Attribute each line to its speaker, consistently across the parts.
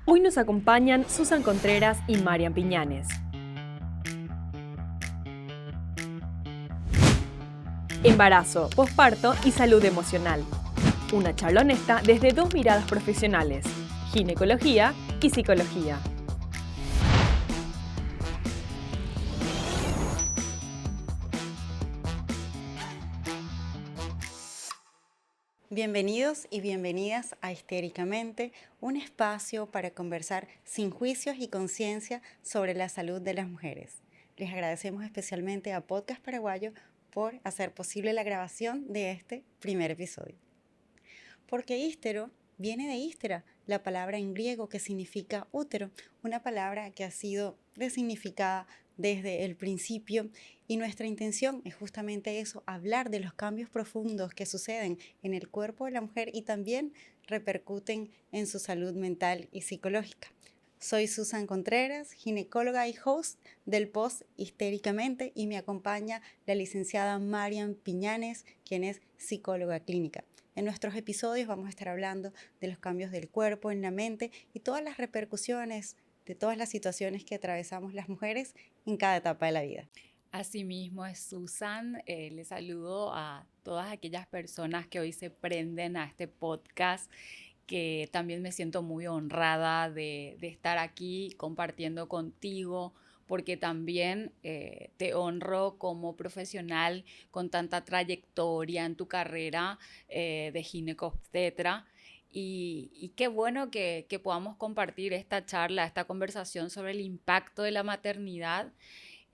Speaker 1: Hoy nos acompañan Susan Contreras y Marian Piñanes. Embarazo, posparto y salud emocional. Una charla honesta desde dos miradas profesionales, ginecología y psicología.
Speaker 2: Bienvenidos y bienvenidas a Histéricamente, un espacio para conversar sin juicios y conciencia sobre la salud de las mujeres. Les agradecemos especialmente a Podcast Paraguayo por hacer posible la grabación de este primer episodio. Porque ístero viene de ístera, la palabra en griego que significa útero, una palabra que ha sido resignificada desde el principio, y nuestra intención es justamente eso, hablar de los cambios profundos que suceden en el cuerpo de la mujer y también repercuten en su salud mental y psicológica. Soy Susan Contreras, ginecóloga y host del post Histéricamente, y me acompaña la licenciada Marian Piñanes, quien es psicóloga clínica. En nuestros episodios vamos a estar hablando de los cambios del cuerpo, en la mente y todas las repercusiones de todas las situaciones que atravesamos las mujeres en cada etapa de la vida.
Speaker 3: Asimismo es Susan, les saludo a todas aquellas personas que hoy se prenden a este podcast, que también me siento muy honrada de estar aquí compartiendo contigo, porque también te honro como profesional con tanta trayectoria en tu carrera de ginecobstetra. Y qué bueno que podamos compartir esta charla, esta conversación sobre el impacto de la maternidad.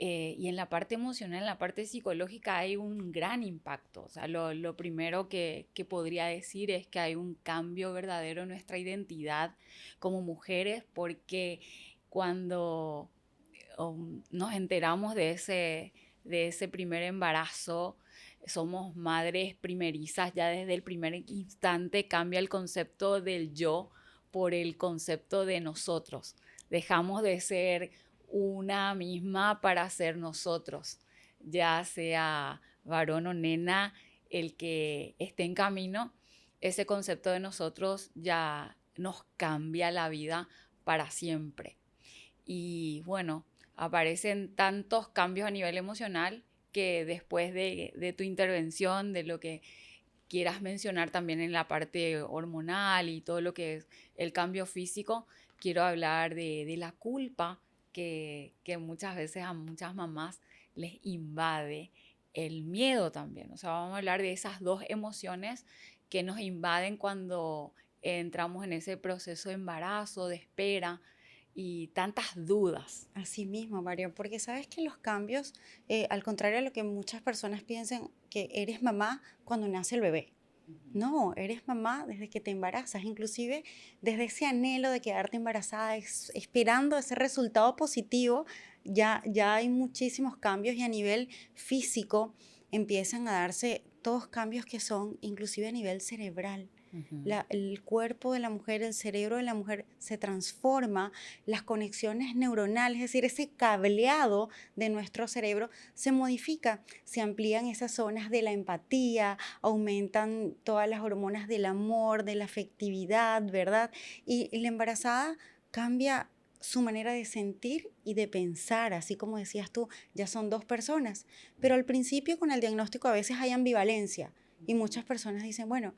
Speaker 3: Y en la parte emocional, en la parte psicológica hay un gran impacto. O sea, lo primero que podría decir es que hay un cambio verdadero en nuestra identidad como mujeres, porque cuando nos enteramos de ese primer embarazo, somos madres primerizas, ya desde el primer instante cambia el concepto del yo por el concepto de nosotros. Dejamos de ser una misma para ser nosotros, ya sea varón o nena, el que esté en camino, ese concepto de nosotros ya nos cambia la vida para siempre. Y bueno, aparecen tantos cambios a nivel emocional que después de tu intervención, de lo que quieras mencionar también en la parte hormonal y todo lo que es el cambio físico, quiero hablar de la culpa que muchas veces a muchas mamás les invade, el miedo también. O sea, vamos a hablar de esas dos emociones que nos invaden cuando entramos en ese proceso de embarazo, de espera y tantas dudas.
Speaker 2: Así mismo, Mario, porque sabes que los cambios, al contrario a lo que muchas personas piensan, que eres mamá cuando nace el bebé. No, eres mamá desde que te embarazas, inclusive desde ese anhelo de quedarte embarazada, esperando ese resultado positivo, ya hay muchísimos cambios, y a nivel físico empiezan a darse todos cambios que son inclusive a nivel cerebral. El cuerpo de la mujer, el cerebro de la mujer se transforma, las conexiones neuronales, es decir, ese cableado de nuestro cerebro se modifica, se amplían esas zonas de la empatía, aumentan todas las hormonas del amor, de la afectividad, ¿verdad? Y la embarazada cambia su manera de sentir y de pensar, así como decías tú, ya son dos personas. Pero al principio con el diagnóstico a veces hay ambivalencia y muchas personas dicen, bueno,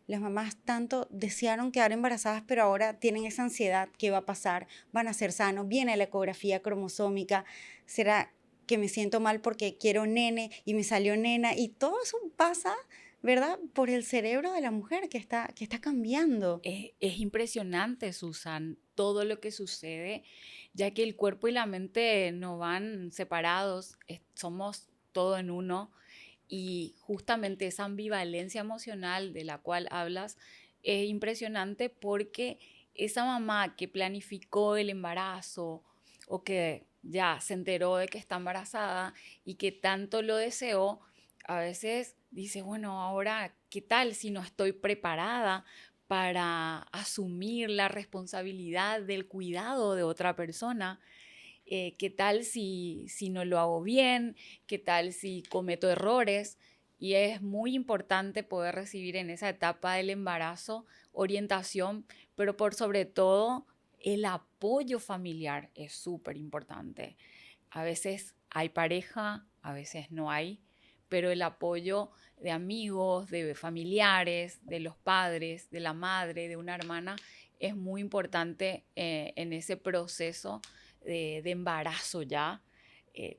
Speaker 2: las mamás tanto desearon quedar embarazadas, pero ahora tienen esa ansiedad, ¿qué va a pasar? ¿Van a ser sanos? Viene la ecografía cromosómica, ¿será que me siento mal porque quiero nene y me salió nena? Y todo eso pasa, ¿verdad? Por el cerebro de la mujer que está cambiando.
Speaker 3: Es impresionante, Susan, todo lo que sucede, ya que el cuerpo y la mente no van separados, somos todo en uno. Y justamente esa ambivalencia emocional de la cual hablas es impresionante, porque esa mamá que planificó el embarazo o que ya se enteró de que está embarazada y que tanto lo deseó, a veces dice, bueno, ahora, ¿qué tal si no estoy preparada para asumir la responsabilidad del cuidado de otra persona? ¿Qué tal si no lo hago bien? ¿Qué tal si cometo errores? Y es muy importante poder recibir en esa etapa del embarazo orientación, pero por sobre todo El apoyo familiar es súper importante. A veces hay pareja, a veces no hay, pero el apoyo de amigos, de familiares, de los padres, de la madre, de una hermana, es muy importante en ese proceso de embarazo ya,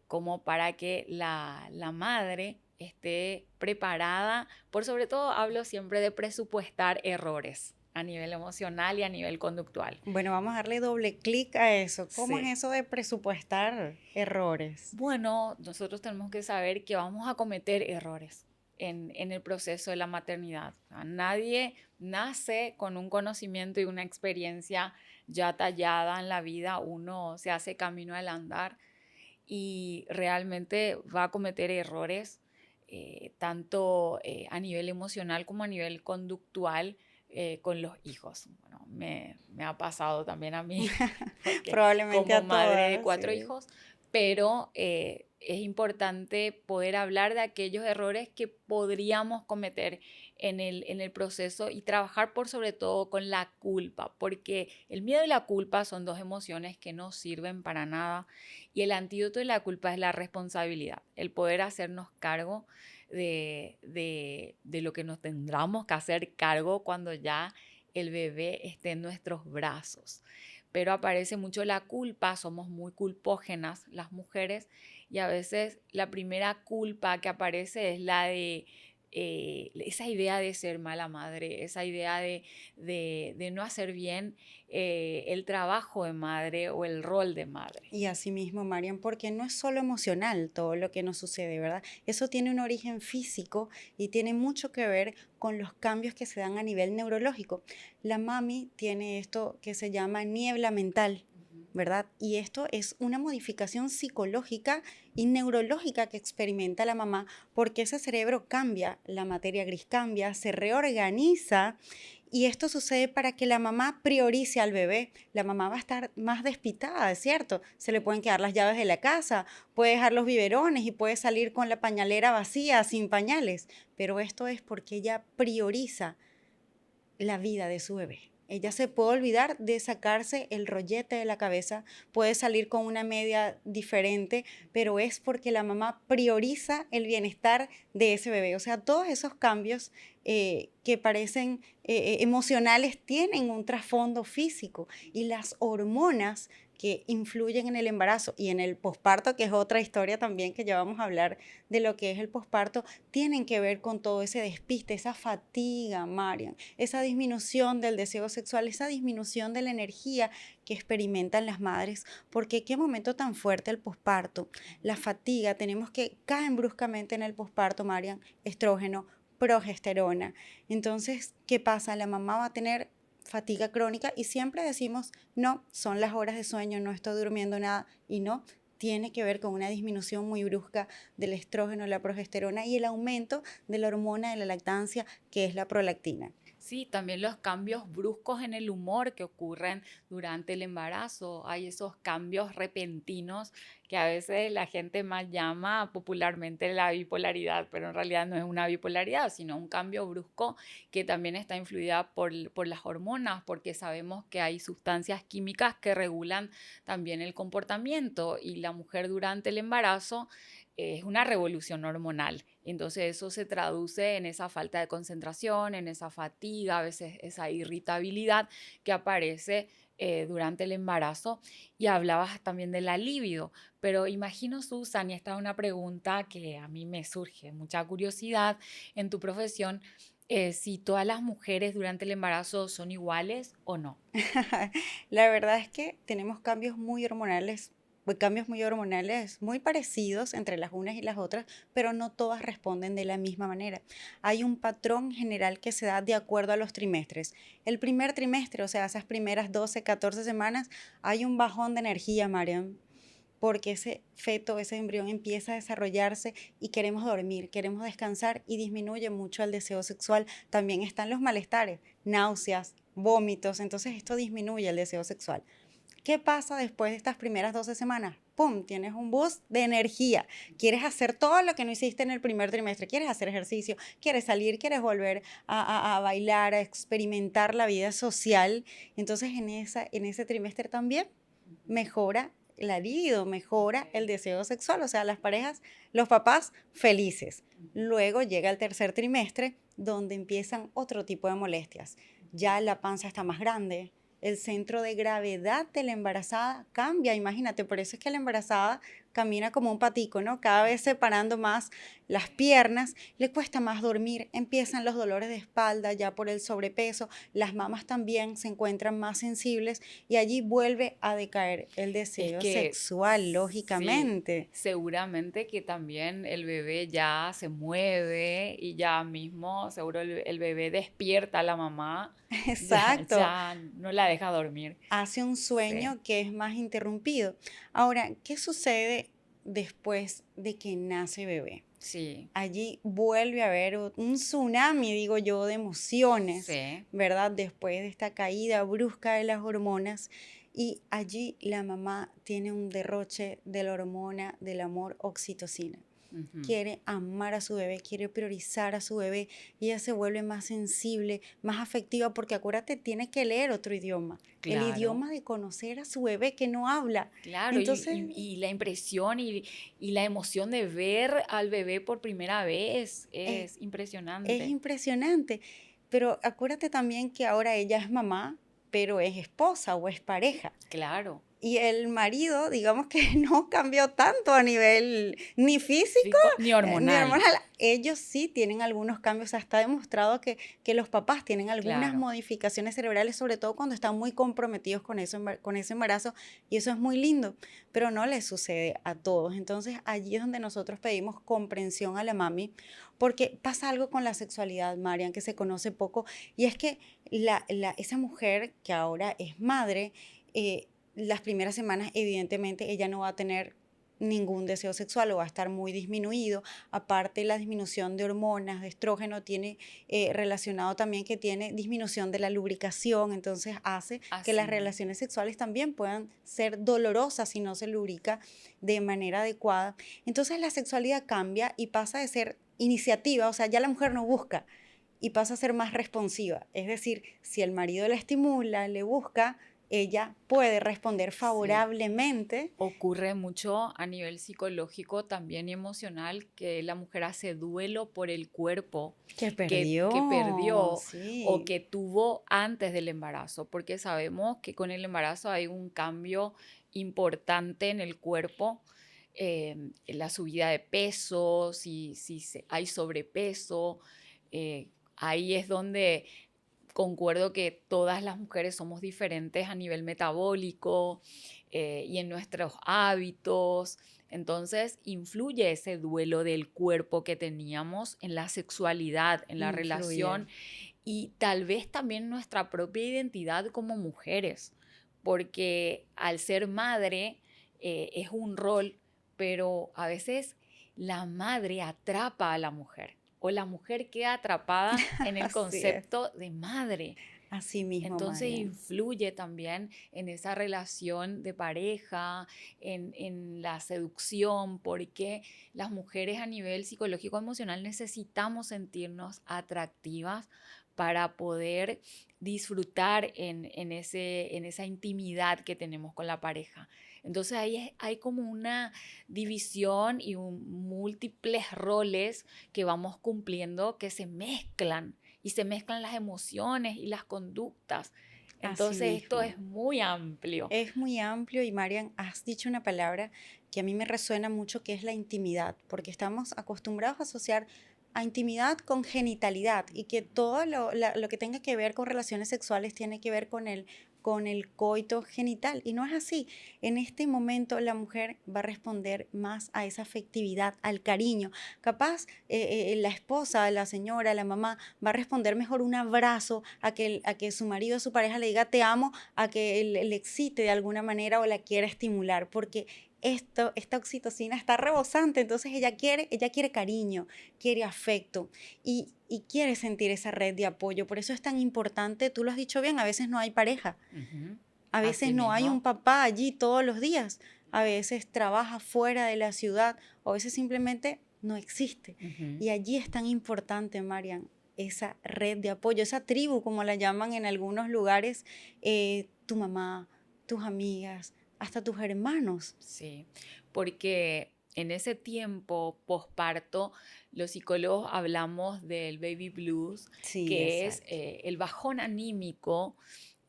Speaker 3: como para que la madre esté preparada. Por sobre todo hablo siempre de presupuestar errores a nivel emocional y a nivel conductual.
Speaker 2: Bueno, vamos a darle doble clic a eso. ¿Cómo es
Speaker 3: Sí.
Speaker 2: eso de presupuestar errores?
Speaker 3: Bueno, nosotros tenemos que saber que vamos a cometer errores en el proceso de la maternidad. O sea, nadie nace con un conocimiento y una experiencia ya tallada en la vida. Uno se hace camino al andar y realmente va a cometer errores, tanto a nivel emocional como a nivel conductual, con los hijos. Bueno, me ha pasado también a mí, porque
Speaker 2: Probablemente
Speaker 3: como
Speaker 2: a
Speaker 3: madre de
Speaker 2: todas,
Speaker 3: 4
Speaker 2: sí.
Speaker 3: hijos, pero es importante poder hablar de aquellos errores que podríamos cometer en el proceso y trabajar por sobre todo con la culpa, porque el miedo y la culpa son dos emociones que no sirven para nada y el antídoto de la culpa es la responsabilidad, el poder hacernos cargo de lo que nos tendremos que hacer cargo cuando ya el bebé esté en nuestros brazos. Pero aparece mucho la culpa, somos muy culpógenas las mujeres y a veces la primera culpa que aparece es la de esa idea de ser mala madre, esa idea de no hacer bien el trabajo de madre o el rol de madre.
Speaker 2: Y así mismo, Marian, porque no es solo emocional todo lo que nos sucede, ¿verdad? Eso tiene un origen físico y tiene mucho que ver con los cambios que se dan a nivel neurológico. La mami tiene esto que se llama niebla mental, ¿verdad? Y esto es una modificación psicológica y neurológica que experimenta la mamá porque ese cerebro cambia, la materia gris cambia, se reorganiza y esto sucede para que la mamá priorice al bebé. La mamá va a estar más despistada, ¿es cierto? Se le pueden quedar las llaves de la casa, puede dejar los biberones y puede salir con la pañalera vacía, sin pañales. Pero esto es porque ella prioriza la vida de su bebé. Ella se puede olvidar de sacarse el rollete de la cabeza, puede salir con una media diferente, pero es porque la mamá prioriza el bienestar de ese bebé. O sea, todos esos cambios que parecen emocionales tienen un trasfondo físico y las hormonas que influyen en el embarazo y en el posparto, que es otra historia también que ya vamos a hablar de lo que es el posparto, tienen que ver con todo ese despiste, esa fatiga, Marian, esa disminución del deseo sexual, esa disminución de la energía que experimentan las madres, porque qué momento tan fuerte el posparto, la fatiga, tenemos que caen bruscamente en el posparto, Marian, estrógeno, progesterona. Entonces, ¿qué pasa? La mamá va a tener fatiga crónica y siempre decimos, no, son las horas de sueño, no estoy durmiendo nada y no, tiene que ver con una disminución muy brusca del estrógeno, la progesterona y el aumento de la hormona de la lactancia que es la prolactina.
Speaker 3: Sí, también los cambios bruscos en el humor que ocurren durante el embarazo. Hay esos cambios repentinos que a veces la gente más llama popularmente la bipolaridad, pero en realidad no es una bipolaridad, sino un cambio brusco que también está influida por las hormonas, porque sabemos que hay sustancias químicas que regulan también el comportamiento y la mujer durante el embarazo es una revolución hormonal. Entonces eso se traduce en esa falta de concentración, en esa fatiga, a veces esa irritabilidad que aparece durante el embarazo. Y hablabas también de la libido, pero imagino, Susan, y esta es una pregunta que a mí me surge mucha curiosidad en tu profesión, si todas las mujeres durante el embarazo son iguales o no.
Speaker 2: La verdad es que tenemos cambios muy hormonales muy parecidos entre las unas y las otras, pero no todas responden de la misma manera. Hay un patrón general que se da de acuerdo a los trimestres. El primer trimestre, o sea, esas primeras 12, 14 semanas, hay un bajón de energía, Mariam, porque ese feto, ese embrión empieza a desarrollarse y queremos dormir, queremos descansar y disminuye mucho el deseo sexual. También están los malestares, náuseas, vómitos, entonces esto disminuye el deseo sexual. ¿Qué pasa después de estas primeras 12 semanas? ¡Pum! Tienes un boost de energía. Quieres hacer todo lo que no hiciste en el primer trimestre. Quieres hacer ejercicio, quieres salir, quieres volver a bailar, a experimentar la vida social. Entonces, en ese trimestre también mejora la libido, mejora el deseo sexual. O sea, las parejas, los papás felices. Luego llega el tercer trimestre donde empiezan otro tipo de molestias. Ya la panza está más grande, el centro de gravedad de la embarazada cambia, imagínate, por eso es que la embarazada camina como un patico, ¿no? Cada vez separando más las piernas, le cuesta más dormir, empiezan los dolores de espalda ya por el sobrepeso, las mamas también se encuentran más sensibles y allí vuelve a decaer el
Speaker 3: Es
Speaker 2: deseo
Speaker 3: que
Speaker 2: sexual,
Speaker 3: sí,
Speaker 2: lógicamente.
Speaker 3: seguramente que también el bebé ya se mueve y ya mismo seguro el bebé despierta a la mamá,
Speaker 2: Exacto,
Speaker 3: ya no la deja dormir.
Speaker 2: hace un
Speaker 3: Sí,
Speaker 2: sueño que es más interrumpido. Ahora, ¿qué sucede después de que nace bebé?
Speaker 3: sí,
Speaker 2: Allí vuelve a haber un tsunami, digo yo, de emociones,
Speaker 3: sí.
Speaker 2: ¿verdad? Después de esta caída brusca de las hormonas. Y allí la mamá tiene un derroche de la hormona del amor oxitocina.
Speaker 3: Ujú.
Speaker 2: Quiere amar a su bebé, quiere priorizar a su bebé y ella se vuelve más sensible, más afectiva, porque acuérdate, tiene que leer otro idioma, el
Speaker 3: Claro.
Speaker 2: idioma de conocer a su bebé que no habla.
Speaker 3: Claro,
Speaker 2: Entonces,
Speaker 3: y la impresión y la emoción de ver al bebé por primera vez
Speaker 2: es,
Speaker 3: es
Speaker 2: es
Speaker 3: impresionante.
Speaker 2: impresionante, pero acuérdate también que ahora ella es mamá, pero es esposa o es pareja.
Speaker 3: Claro,
Speaker 2: Y el marido, digamos que no cambió tanto a nivel ni físico
Speaker 3: ni
Speaker 2: ni
Speaker 3: hormonal,
Speaker 2: hormonal. Ellos sí tienen algunos cambios. O sea, está demostrado que los papás tienen algunas
Speaker 3: claro.
Speaker 2: modificaciones cerebrales, sobre todo cuando están muy comprometidos con eso, con ese embarazo. Y eso es muy lindo, pero no les sucede a todos. Entonces, allí es donde nosotros pedimos comprensión a la mami, porque pasa algo con la sexualidad, Marian, que se conoce poco. Y es que esa mujer que ahora es madre, las primeras semanas, evidentemente, ella no va a tener ningún deseo sexual o va a estar muy disminuido. Aparte, la disminución de hormonas, de estrógeno, tiene relacionado también que tiene disminución de la lubricación, entonces hace que las
Speaker 3: Así mismo.
Speaker 2: relaciones sexuales también puedan ser dolorosas si no se lubrica de manera adecuada. Entonces la sexualidad cambia y pasa de ser iniciativa, o sea, ya la mujer no busca y pasa a ser más responsiva. Es decir, si el marido la estimula, le busca, ella puede responder
Speaker 3: Sí.
Speaker 2: favorablemente.
Speaker 3: Ocurre mucho a nivel psicológico, también y emocional, que la mujer hace duelo por el cuerpo
Speaker 2: Que
Speaker 3: que
Speaker 2: perdió,
Speaker 3: perdió o
Speaker 2: sí,
Speaker 3: que tuvo antes del embarazo, porque sabemos que con el embarazo hay un cambio importante en el cuerpo, la subida de peso, si hay sobrepeso, ahí es donde concuerdo que todas las mujeres somos diferentes a nivel metabólico y en nuestros hábitos. Entonces, influye ese duelo del cuerpo que teníamos en la sexualidad, en la
Speaker 2: influye.
Speaker 3: relación y tal vez también nuestra propia identidad como mujeres, porque al ser madre es un rol, pero a veces la madre atrapa a la mujer o la mujer queda atrapada en el
Speaker 2: Así es.
Speaker 3: concepto de madre.
Speaker 2: Así mismo,
Speaker 3: Entonces
Speaker 2: Marian.
Speaker 3: influye también en esa relación de pareja, en la seducción, porque las mujeres a nivel psicológico emocional necesitamos sentirnos atractivas para poder disfrutar en esa intimidad que tenemos con la pareja. Entonces ahí hay como una división y múltiples roles que vamos cumpliendo que se mezclan y se mezclan las emociones y las conductas.
Speaker 2: Así
Speaker 3: Entonces esto
Speaker 2: mismo.
Speaker 3: es muy amplio.
Speaker 2: Es muy amplio y Marian, has dicho una palabra que a mí me resuena mucho, que es la intimidad, porque estamos acostumbrados a asociar a intimidad con genitalidad y que todo lo que tenga que ver con relaciones sexuales tiene que ver con el coito genital. Y no es así. En este momento la mujer va a responder más a esa afectividad, al cariño. Capaz la esposa, la señora, la mamá va a responder mejor un abrazo a que su marido, su pareja le diga te amo, a que le excite de alguna manera o la quiera estimular, porque esta oxitocina está rebosante, entonces ella quiere cariño, quiere afecto y quiere sentir esa red de apoyo. Por eso es tan importante, tú lo has dicho bien, a veces no hay pareja,
Speaker 3: Ujú.
Speaker 2: A veces
Speaker 3: Así
Speaker 2: no hay
Speaker 3: mismo.
Speaker 2: un papá allí todos los días. A veces trabaja fuera de la ciudad o a veces simplemente no existe.
Speaker 3: Ujú.
Speaker 2: Y allí es tan importante, Marian, esa red de apoyo, esa tribu, como la llaman en algunos lugares, tu mamá, tus amigas, hasta tus hermanos.
Speaker 3: Sí, porque en ese tiempo posparto, los psicólogos hablamos del baby blues,
Speaker 2: Sí,
Speaker 3: que es
Speaker 2: exacto.
Speaker 3: el bajón anímico,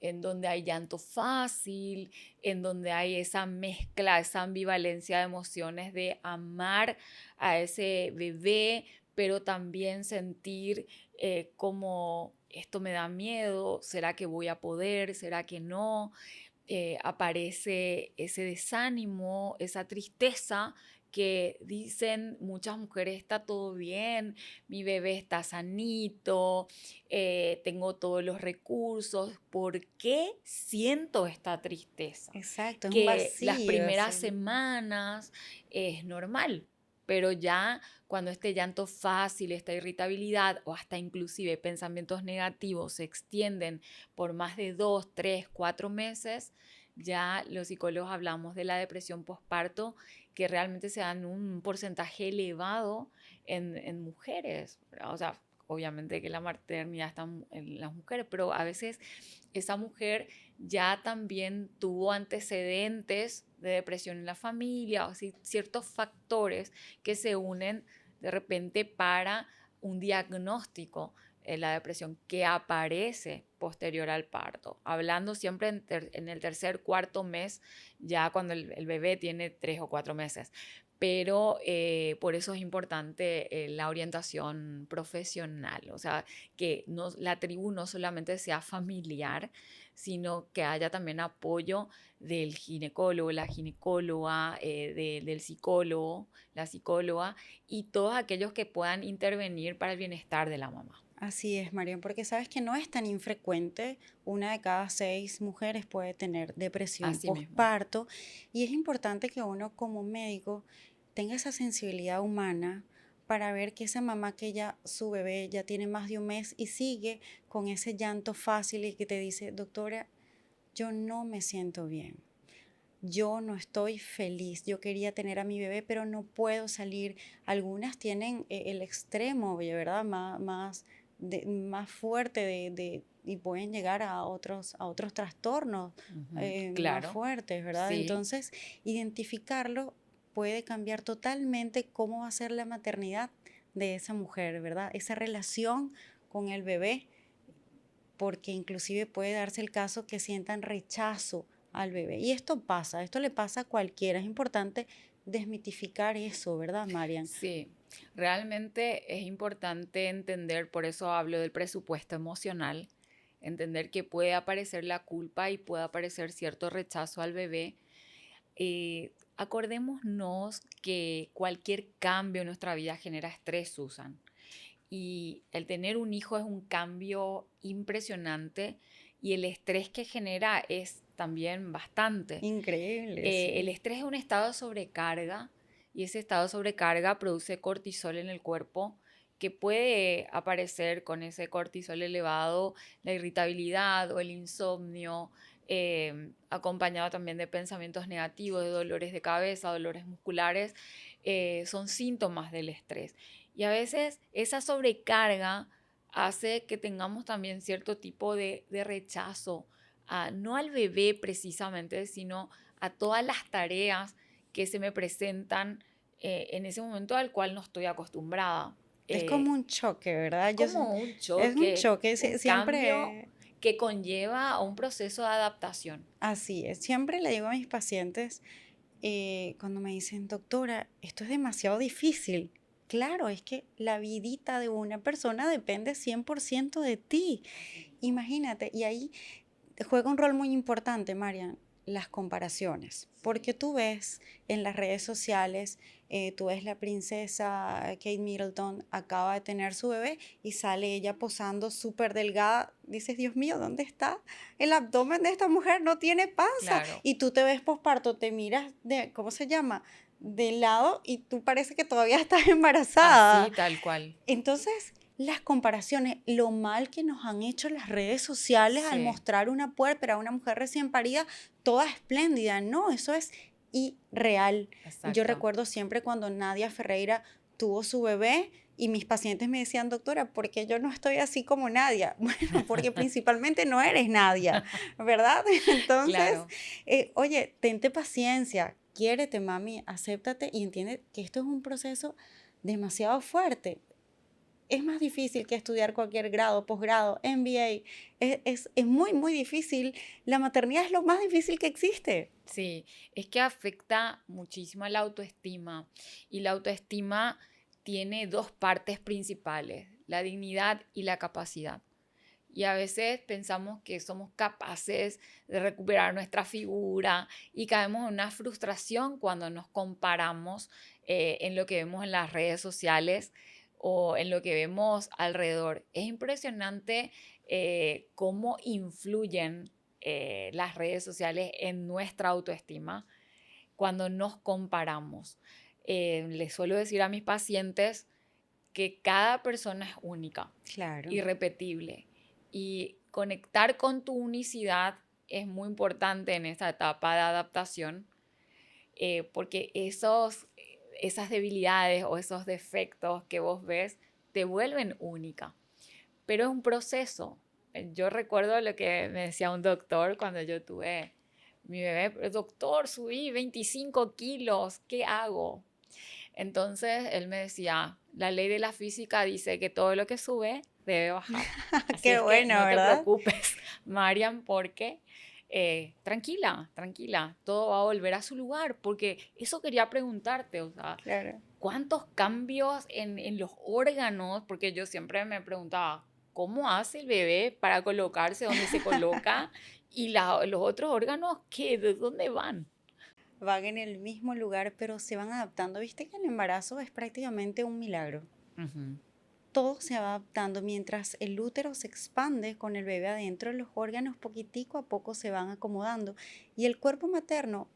Speaker 3: en donde hay llanto fácil, en donde hay esa mezcla, esa ambivalencia de emociones de amar a ese bebé, pero también sentir como esto me da miedo, ¿será que voy a poder? ¿Será que no? Aparece ese desánimo, esa tristeza que dicen muchas mujeres, está todo bien, mi bebé está sanito, tengo todos los recursos. ¿Por qué siento esta tristeza?
Speaker 2: Exacto, es un
Speaker 3: Que las
Speaker 2: vacío
Speaker 3: primeras
Speaker 2: así.
Speaker 3: semanas es normal, pero ya cuando este llanto fácil, esta irritabilidad o hasta inclusive pensamientos negativos se extienden por más de 2, 3, 4 meses, ya los psicólogos hablamos de la depresión postparto, que realmente se da en un porcentaje elevado en mujeres, ¿verdad? O sea, obviamente que la maternidad está en las mujeres, pero a veces esa mujer ya también tuvo antecedentes de depresión en la familia, o sea, ciertos factores que se unen de repente para un diagnóstico en la depresión que aparece posterior al parto. Hablando siempre en el tercer, cuarto mes, ya cuando el bebé tiene 3 o 4 meses. Pero por eso es importante la orientación profesional, o sea, que no, la tribu no solamente sea familiar, sino que haya también apoyo del ginecólogo, la ginecóloga, del psicólogo, la psicóloga y todos aquellos que puedan intervenir para el bienestar de la mamá.
Speaker 2: Así es, Marian, porque sabes que no es tan infrecuente, 1 de cada 6 mujeres puede tener depresión
Speaker 3: Así mismo.
Speaker 2: postparto y es importante que uno como médico tenga esa sensibilidad humana para ver que esa mamá que ya su bebé ya tiene más de un mes y sigue con ese llanto fácil y que te dice, doctora, yo no me siento bien. Yo no estoy feliz, yo quería tener a mi bebé, pero no puedo salir. Algunas tienen el extremo, oye, ¿verdad? Más fuerte y pueden llegar a otros trastornos
Speaker 3: Ujú.
Speaker 2: más
Speaker 3: Claro,
Speaker 2: fuertes, ¿verdad?
Speaker 3: sí,
Speaker 2: Entonces, identificarlo puede cambiar totalmente cómo va a ser la maternidad de esa mujer, ¿verdad? Esa relación con el bebé porque inclusive puede darse el caso que sientan rechazo al bebé. Y esto pasa, esto le pasa a cualquiera. Es importante desmitificar eso, ¿verdad, Marian?
Speaker 3: sí. Realmente es importante entender, por eso hablo del presupuesto emocional, entender que puede aparecer la culpa y puede aparecer cierto rechazo al bebé. Acordémonos que cualquier cambio en nuestra vida genera estrés, Susan. Y el tener un hijo es un cambio impresionante y el estrés que genera es también bastante.
Speaker 2: Increíble,
Speaker 3: El
Speaker 2: sí.
Speaker 3: estrés es un estado de sobrecarga y ese estado de sobrecarga produce cortisol en el cuerpo que puede aparecer con ese cortisol elevado, la irritabilidad o el insomnio, acompañado también de pensamientos negativos, de dolores de cabeza, dolores musculares, son síntomas del estrés. Y a veces esa sobrecarga hace que tengamos también cierto tipo de rechazo, no al bebé precisamente, sino a todas las tareas que se me presentan en ese momento al cual no estoy acostumbrada.
Speaker 2: Es como
Speaker 3: Eh,
Speaker 2: un choque, ¿verdad?
Speaker 3: Como un
Speaker 2: Es un
Speaker 3: choque,
Speaker 2: choque,
Speaker 3: un cambio
Speaker 2: siempre
Speaker 3: que conlleva a un proceso de adaptación.
Speaker 2: así es. Siempre le digo a mis pacientes cuando me dicen, doctora, esto es demasiado difícil. Claro, es que la vidita de una persona depende 100% de ti. Imagínate, y ahí juega un rol muy importante, Marian, las comparaciones, porque tú ves en las redes sociales, tú ves la princesa Kate Middleton acaba de tener su bebé y sale ella posando súper delgada, dices, Dios mío, ¿dónde está el abdomen de esta mujer? No tiene panza,
Speaker 3: Claro,
Speaker 2: y tú te ves posparto, te miras de, ¿cómo se llama? De lado y tú parece que todavía estás embarazada.
Speaker 3: así tal cual.
Speaker 2: Entonces, las comparaciones, lo mal que nos han hecho las redes sociales al
Speaker 3: Sí.
Speaker 2: mostrar una puérpera, una mujer recién parida, toda espléndida. No, eso es irreal. Yo
Speaker 3: Exacto.
Speaker 2: recuerdo siempre cuando Nadia Ferreira tuvo su bebé y mis pacientes me decían, doctora, ¿por qué yo no estoy así como Nadia? Bueno, porque principalmente no eres Nadia, ¿verdad? Entonces,
Speaker 3: Claro.
Speaker 2: oye, tente paciencia, quiérete, mami, acéptate y entiende que esto es un proceso demasiado fuerte. Es más difícil que estudiar cualquier grado, posgrado, MBA. Es muy, muy difícil. La maternidad es lo más difícil que existe.
Speaker 3: Sí, es que afecta muchísimo a la autoestima y la autoestima tiene dos partes principales, la dignidad y la capacidad. Y a veces pensamos que somos capaces de recuperar nuestra figura y caemos en una frustración cuando nos comparamos en lo que vemos en las redes sociales o en lo que vemos alrededor. Es impresionante cómo influyen las redes sociales en nuestra autoestima cuando nos comparamos. Les suelo decir a mis pacientes que cada persona es única,
Speaker 2: Claro.
Speaker 3: irrepetible, y conectar con tu unicidad es muy importante en esta etapa de adaptación, porque esas debilidades o esos defectos que vos ves te vuelven única, pero es un proceso. Yo recuerdo lo que me decía un doctor cuando yo tuve mi bebé: doctor, subí 25 kilos, ¿qué hago? Entonces él me decía, la ley de la física dice que todo lo que sube debe bajar. Así
Speaker 2: Qué
Speaker 3: es que
Speaker 2: bueno,
Speaker 3: no te
Speaker 2: ¿verdad?
Speaker 3: preocupes, Marian, porque tranquila, tranquila, todo va a volver a su lugar, porque eso quería preguntarte, o sea,
Speaker 2: Claro.
Speaker 3: ¿cuántos cambios en los órganos? Porque yo siempre me preguntaba, ¿cómo hace el bebé para colocarse donde se coloca? Y los otros órganos, ¿qué? ¿De dónde van?
Speaker 2: Van en el mismo lugar, pero se van adaptando. Viste que el embarazo es prácticamente un milagro.
Speaker 3: Ujú.
Speaker 2: Todo se va adaptando mientras el útero se expande con el bebé adentro, los órganos poquitico a poco se van acomodando y el cuerpo materno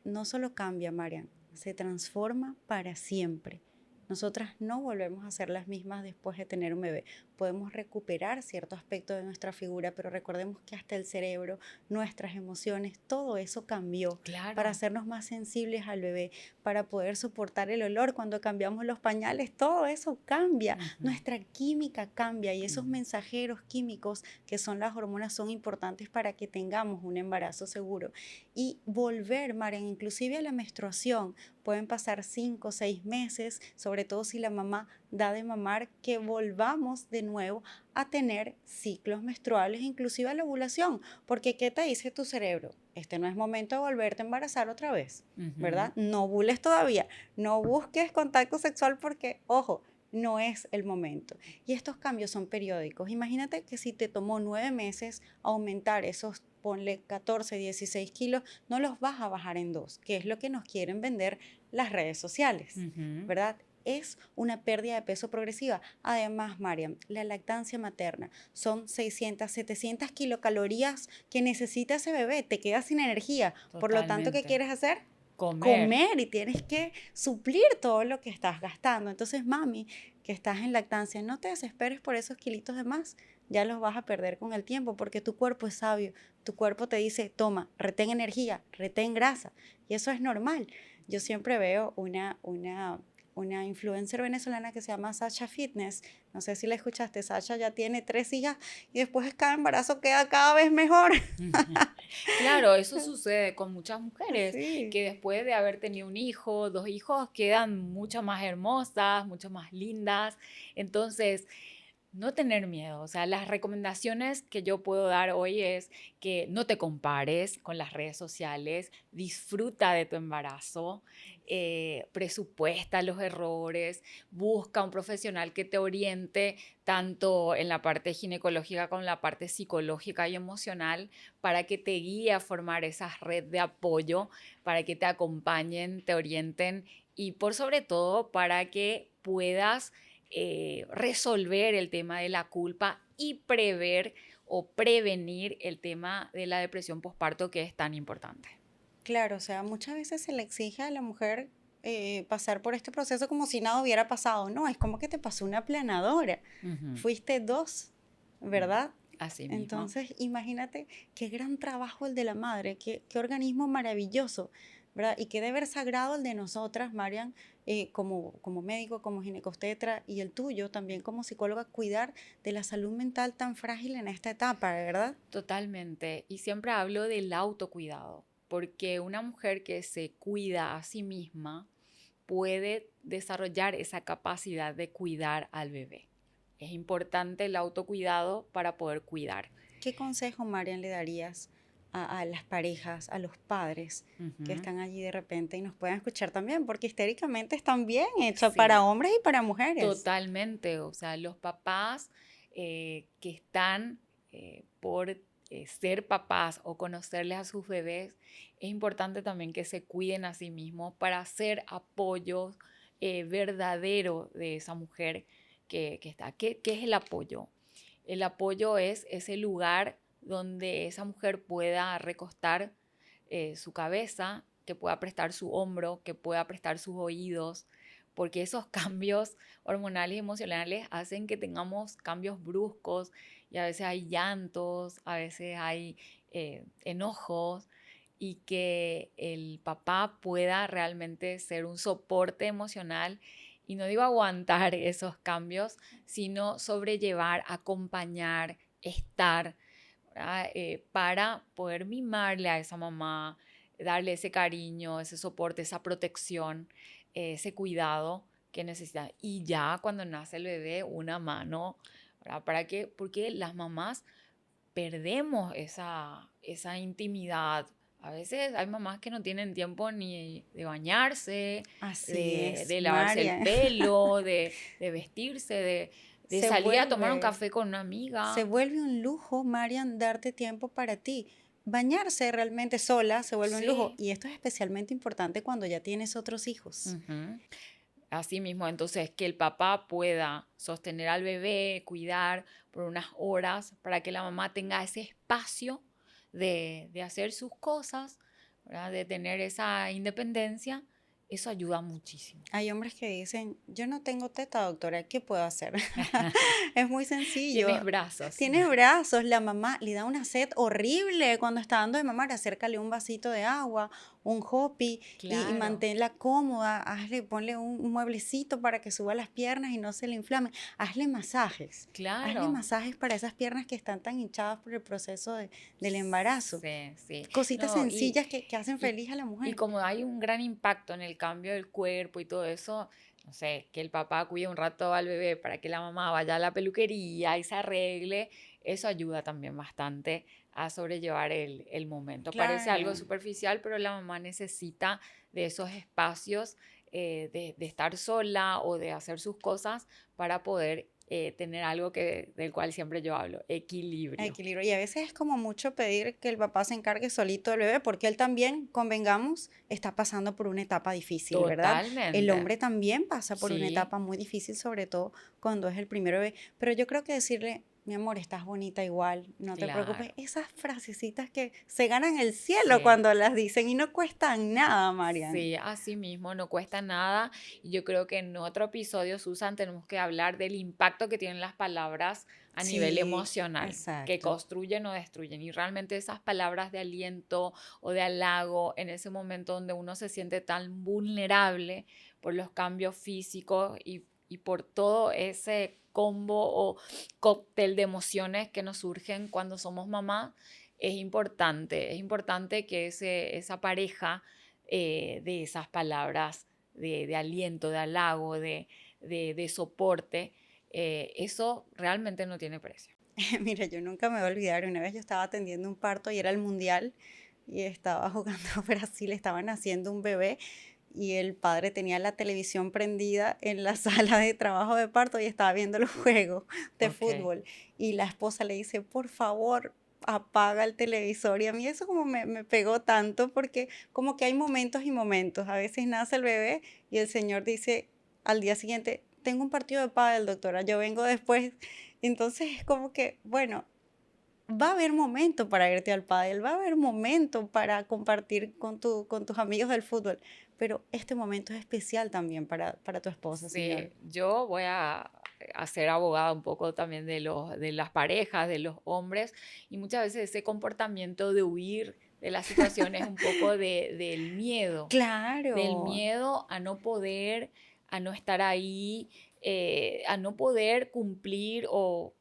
Speaker 2: no solo cambia, Marian, se transforma para siempre. Nosotras no volvemos a ser las mismas después de tener un bebé. Podemos recuperar cierto aspecto de nuestra figura, pero recordemos que hasta el cerebro, nuestras emociones, todo eso cambió
Speaker 3: Claro.
Speaker 2: para hacernos más sensibles al bebé, para poder soportar el olor cuando cambiamos los pañales, todo eso cambia.
Speaker 3: Ujú.
Speaker 2: Nuestra química cambia y esos
Speaker 3: Ujú.
Speaker 2: mensajeros químicos que son las hormonas son importantes para que tengamos un embarazo seguro. Y volver, Marian, inclusive a la menstruación, pueden pasar 5 o 6 meses, sobre todo si la mamá da de mamar, que volvamos de nuevo a tener ciclos menstruales, inclusive a la ovulación, porque ¿qué te dice tu cerebro? Este no es momento de volverte a embarazar otra vez, ¿verdad?
Speaker 3: Ujú.
Speaker 2: No ovules todavía, no busques contacto sexual porque, ojo, no es el momento. Y estos cambios son periódicos. Imagínate que si te tomó 9 meses aumentar esos, ponle 14, 16 kilos, no los vas a bajar en 2, que es lo que nos quieren vender las redes sociales,
Speaker 3: Ujú.
Speaker 2: ¿verdad? Es una pérdida de peso progresiva. Además, Mariam, la lactancia materna son 600, 700 kilocalorías que necesita ese bebé. Te quedas sin energía. Por lo tanto, ¿qué
Speaker 3: Totalmente.
Speaker 2: quieres hacer?
Speaker 3: Comer.
Speaker 2: Comer y tienes que suplir todo lo que estás gastando. Entonces, mami, que estás en lactancia, no te desesperes por esos kilitos de más. Ya los vas a perder con el tiempo porque tu cuerpo es sabio. Tu cuerpo te dice, toma, retén energía, retén grasa. Y eso es normal. Yo siempre veo una influencer venezolana que se llama Sacha Fitness. No sé si la escuchaste. Sacha ya tiene 3 hijas y después cada embarazo queda cada vez mejor.
Speaker 3: Claro, eso sucede con muchas mujeres
Speaker 2: Sí.
Speaker 3: que después de haber tenido un hijo, dos hijos, quedan mucho más hermosas, mucho más lindas. Entonces, no tener miedo, o sea, las recomendaciones que yo puedo dar hoy es que no te compares con las redes sociales, disfruta de tu embarazo, presupuesta los errores, busca un profesional que te oriente tanto en la parte ginecológica como en la parte psicológica y emocional para que te guíe a formar esa red de apoyo, para que te acompañen, te orienten y por sobre todo para que puedas resolver el tema de la culpa y prever o prevenir el tema de la depresión postparto que es tan importante.
Speaker 2: Claro, o sea, muchas veces se le exige a la mujer pasar por este proceso como si nada hubiera pasado. No, es como que te pasó una aplanadora.
Speaker 3: Ujú.
Speaker 2: Fuiste dos, ¿verdad?
Speaker 3: Así mismo.
Speaker 2: Entonces, imagínate qué gran trabajo el de la madre, qué organismo maravilloso, ¿verdad? Y qué deber sagrado el de nosotras, Marian, como médico, como ginecobstetra, y el tuyo también como psicóloga, cuidar de la salud mental tan frágil en esta etapa, ¿verdad?
Speaker 3: Totalmente. Y siempre hablo del autocuidado, porque una mujer que se cuida a sí misma puede desarrollar esa capacidad de cuidar al bebé. Es importante el autocuidado para poder cuidar.
Speaker 2: ¿Qué consejo, Marian, le darías a las parejas, a los padres que
Speaker 3: Ujú.
Speaker 2: están allí de repente y nos puedan escuchar también? Porque históricamente están bien hechos para
Speaker 3: Sí,
Speaker 2: hombres y para mujeres.
Speaker 3: totalmente. O sea, los papás que están por ser papás o conocerles a sus bebés, es importante también que se cuiden a sí mismos para ser apoyo verdadero de esa mujer que está. ¿Qué es el apoyo? El apoyo es ese lugar donde esa mujer pueda recostar su cabeza, que pueda prestar su hombro, que pueda prestar sus oídos, porque esos cambios hormonales y emocionales hacen que tengamos cambios bruscos y a veces hay llantos, a veces hay enojos y que el papá pueda realmente ser un soporte emocional y no digo aguantar esos cambios, sino sobrellevar, acompañar, estar, ¿verdad? Para poder mimarle a esa mamá, darle ese cariño, ese soporte, esa protección, ese cuidado que necesita. Y ya cuando nace el bebé, una mano, ¿verdad? ¿Para qué? Porque las mamás perdemos esa intimidad. A veces hay mamás que no tienen tiempo ni de bañarse,
Speaker 2: Así
Speaker 3: de
Speaker 2: es,
Speaker 3: lavarse el
Speaker 2: Marian.
Speaker 3: pelo, de vestirse, de
Speaker 2: Se
Speaker 3: salir a tomar un
Speaker 2: vuelve,
Speaker 3: café con una
Speaker 2: se
Speaker 3: amiga.
Speaker 2: vuelve un lujo, Marian, darte tiempo para ti. Bañarse realmente sola se vuelve un lujo.
Speaker 3: Sí.
Speaker 2: Y esto es especialmente importante cuando ya tienes otros hijos.
Speaker 3: Ujú. Así mismo, entonces que el papá pueda sostener al bebé, cuidar por unas horas para que la mamá tenga ese espacio de hacer sus cosas, ¿verdad? De tener esa independencia, eso ayuda muchísimo.
Speaker 2: Hay hombres que dicen, yo no tengo teta, doctora, ¿qué puedo hacer? Es muy
Speaker 3: Tienes
Speaker 2: sencillo.
Speaker 3: brazos.
Speaker 2: Tiene brazos, la mamá le da una sed horrible cuando está dando de mamar, acércale un vasito de agua, un hopi y
Speaker 3: Claro,
Speaker 2: manténla cómoda, ponle un mueblecito para que suba las piernas y no se le inflamen, hazle
Speaker 3: claro.
Speaker 2: masajes para esas piernas que están tan hinchadas por el proceso del embarazo.
Speaker 3: Sí, sí.
Speaker 2: Cositas
Speaker 3: No,
Speaker 2: sencillas que hacen
Speaker 3: y,
Speaker 2: feliz a la
Speaker 3: y
Speaker 2: mujer.
Speaker 3: como hay un gran impacto en el cambio del cuerpo y todo eso, no sé, que el papá cuide un rato al bebé para que la mamá vaya a la peluquería y se arregle, eso ayuda también bastante a sobrellevar el momento. Parece algo
Speaker 2: Claro.
Speaker 3: superficial, pero la mamá necesita de esos espacios de estar sola o de hacer sus cosas para poder tener algo del cual siempre yo hablo, equilibrio.
Speaker 2: Equilibrio. Y a veces es como mucho pedir que el papá se encargue solito del bebé, porque él también, convengamos, está pasando por una etapa difícil, ¿verdad? El
Speaker 3: Totalmente.
Speaker 2: hombre también pasa por una
Speaker 3: Sí,
Speaker 2: etapa muy difícil, sobre todo cuando es el primer bebé. Pero yo creo que decirle, mi amor, estás bonita igual, no te preocupes,
Speaker 3: claro.
Speaker 2: esas frasecitas que se ganan el cielo
Speaker 3: Sí,
Speaker 2: cuando las dicen y no cuestan nada, Marian.
Speaker 3: sí, así mismo, no cuesta nada. Y yo creo que en otro episodio, Susan, tenemos que hablar del impacto que tienen las palabras a nivel
Speaker 2: Sí,
Speaker 3: emocional, que
Speaker 2: exacto.
Speaker 3: construyen o destruyen. Y realmente esas palabras de aliento o de halago en ese momento donde uno se siente tan vulnerable por los cambios físicos y por todo ese combo o cóctel de emociones que nos surgen cuando somos mamás, es importante que esa pareja de esas palabras de aliento, de halago, de soporte, eso realmente no tiene precio.
Speaker 2: Mira, yo nunca me voy a olvidar, una vez yo estaba atendiendo un parto y era el mundial y estaba jugando Brasil, estaban haciendo un bebé y el padre tenía la televisión prendida en la sala de trabajo de parto y estaba viendo los juegos de
Speaker 3: Ok.
Speaker 2: fútbol y la esposa le dice, por favor, apaga el televisor y a mí eso como me pegó tanto porque como que hay momentos y momentos, a veces nace el bebé y el señor dice al día siguiente, tengo un partido de pádel, doctora, yo vengo después, entonces es como que, bueno, va a haber momento para irte al pádel, va a haber momento para compartir con tus amigos del fútbol, pero este momento es especial también para tu esposa, señor.
Speaker 3: Sí, yo voy a ser abogada un poco también de las parejas, de los hombres, y muchas veces ese comportamiento de huir de la situación es un poco del
Speaker 2: Claro,
Speaker 3: miedo a no poder, a no estar ahí, a no poder cumplir o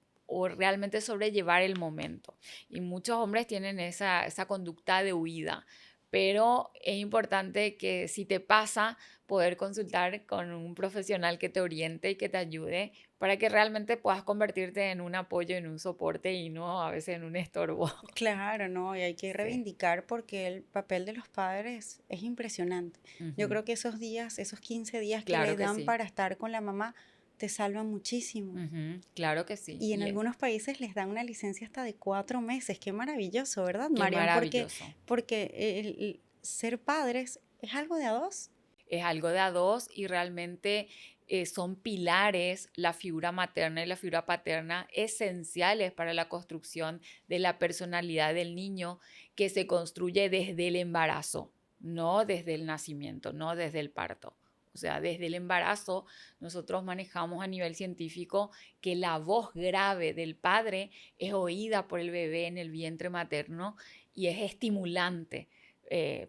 Speaker 3: realmente sobrellevar el momento. Y muchos hombres tienen esa conducta de huida, pero es importante que si te pasa, poder consultar con un profesional que te oriente y que te ayude para que realmente puedas convertirte en un apoyo, en un soporte y no a veces en un estorbo.
Speaker 2: claro, no, y hay que
Speaker 3: Sí.
Speaker 2: reivindicar porque el papel de los padres es impresionante. Yo
Speaker 3: Ujú.
Speaker 2: creo que esos días, esos 15 días que
Speaker 3: Claro
Speaker 2: le
Speaker 3: que
Speaker 2: dan
Speaker 3: sí.
Speaker 2: para estar con la mamá, te salvan muchísimo.
Speaker 3: Ujú. Claro que sí.
Speaker 2: Y en algunos países les dan una licencia hasta de 4 meses. Qué maravilloso, ¿verdad,
Speaker 3: Qué
Speaker 2: Marian?
Speaker 3: maravilloso.
Speaker 2: Porque ser padres es algo de a dos.
Speaker 3: Es algo de a dos y realmente son pilares, la figura materna y la figura paterna, esenciales para la construcción de la personalidad del niño que se construye desde el embarazo, no desde el nacimiento, no desde el parto. O sea, desde el embarazo nosotros manejamos a nivel científico que la voz grave del padre es oída por el bebé en el vientre materno y es estimulante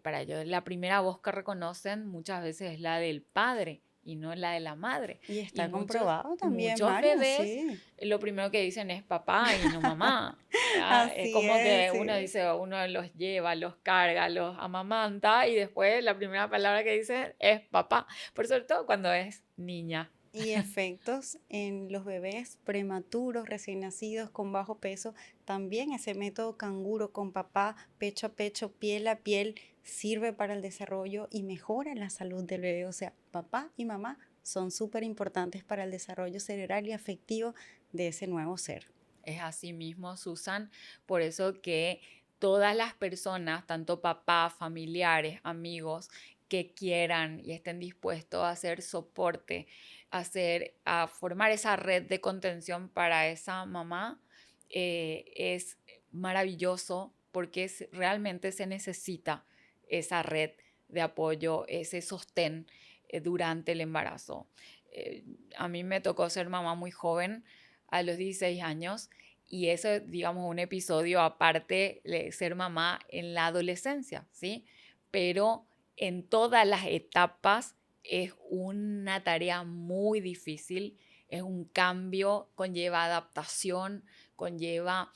Speaker 3: para ellos. La primera voz que reconocen muchas veces es la del padre y no la de la madre.
Speaker 2: Y
Speaker 3: Y
Speaker 2: está comprobado también,
Speaker 3: muchos
Speaker 2: Marian,
Speaker 3: bebés
Speaker 2: sí.
Speaker 3: lo primero que dicen es papá y no mamá. ¿Ya? Es
Speaker 2: Así
Speaker 3: como
Speaker 2: es,
Speaker 3: que uno
Speaker 2: sí.
Speaker 3: dice, uno los lleva, los carga, los amamanta y después la primera palabra que dice es papá, por sobre todo cuando es niña.
Speaker 2: Y efectos en los bebés prematuros, recién nacidos, con bajo peso, también ese método canguro con papá, pecho a pecho, piel a piel, sirve para el desarrollo y mejora la salud del bebé. O sea, papá y mamá son súper importantes para el desarrollo cerebral y afectivo de ese nuevo ser.
Speaker 3: Es así mismo, Susan, por eso que todas las personas, tanto papás, familiares, amigos, que quieran y estén dispuestos a hacer soporte, a formar esa red de contención para esa mamá, es maravilloso porque realmente se necesita esa red de apoyo, ese sostén durante el embarazo. Eh, a mí me tocó ser mamá muy joven, a los 16 años, y eso, digamos, un episodio aparte de ser mamá en la adolescencia, ¿sí? Pero en todas las etapas es una tarea muy difícil, es un cambio, conlleva adaptación, conlleva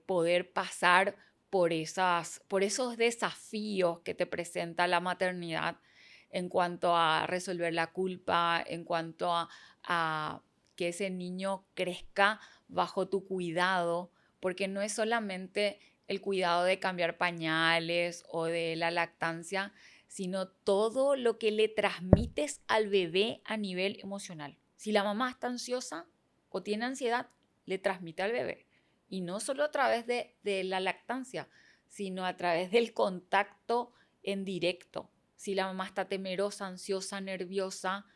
Speaker 3: poder pasar por esos desafíos que te presenta la maternidad en cuanto a resolver la culpa, en cuanto a que ese niño crezca bajo tu cuidado, porque no es solamente el cuidado de cambiar pañales o de la lactancia, sino todo lo que le transmites al bebé a nivel emocional. Si la mamá está ansiosa o tiene ansiedad, le transmite al bebé. Y no solo a través de la lactancia, sino a través del contacto en directo. Si la mamá está temerosa, ansiosa, nerviosa,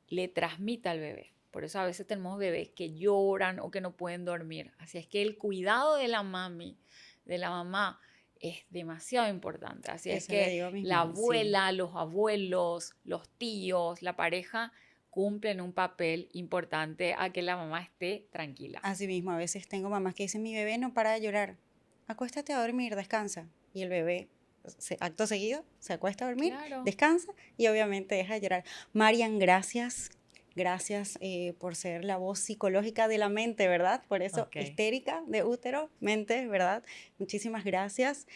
Speaker 3: le transmite al bebé. Por eso a veces tenemos bebés que lloran o que no pueden dormir. Así es que el cuidado de la mami, de la mamá, es demasiado importante. Así es
Speaker 2: Eso le
Speaker 3: que
Speaker 2: digo a mis
Speaker 3: la
Speaker 2: mamás, sí.
Speaker 3: abuela, los abuelos, los tíos, la pareja cumplen un papel importante a que la mamá esté tranquila.
Speaker 2: Así mismo, a veces tengo mamás que dicen, mi bebé no para de llorar, acuéstate a dormir, descansa. Y el bebé, acto seguido, se acuesta a dormir,
Speaker 3: Claro.
Speaker 2: descansa y obviamente deja de llorar. Marian, gracias. Gracias por ser la voz psicológica de la mente, ¿verdad? Por eso,
Speaker 3: Ok.
Speaker 2: histérica de útero, mente, ¿verdad? Muchísimas gracias.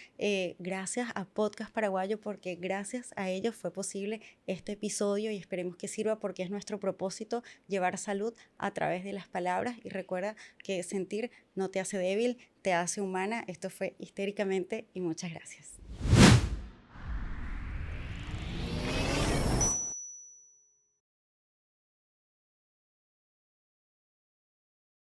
Speaker 2: Gracias a Podcast Paraguayo porque gracias a ellos fue posible este episodio y esperemos que sirva porque es nuestro propósito llevar salud a través de las palabras y recuerda que sentir no te hace débil, te hace humana. Esto fue histéricamente y muchas gracias.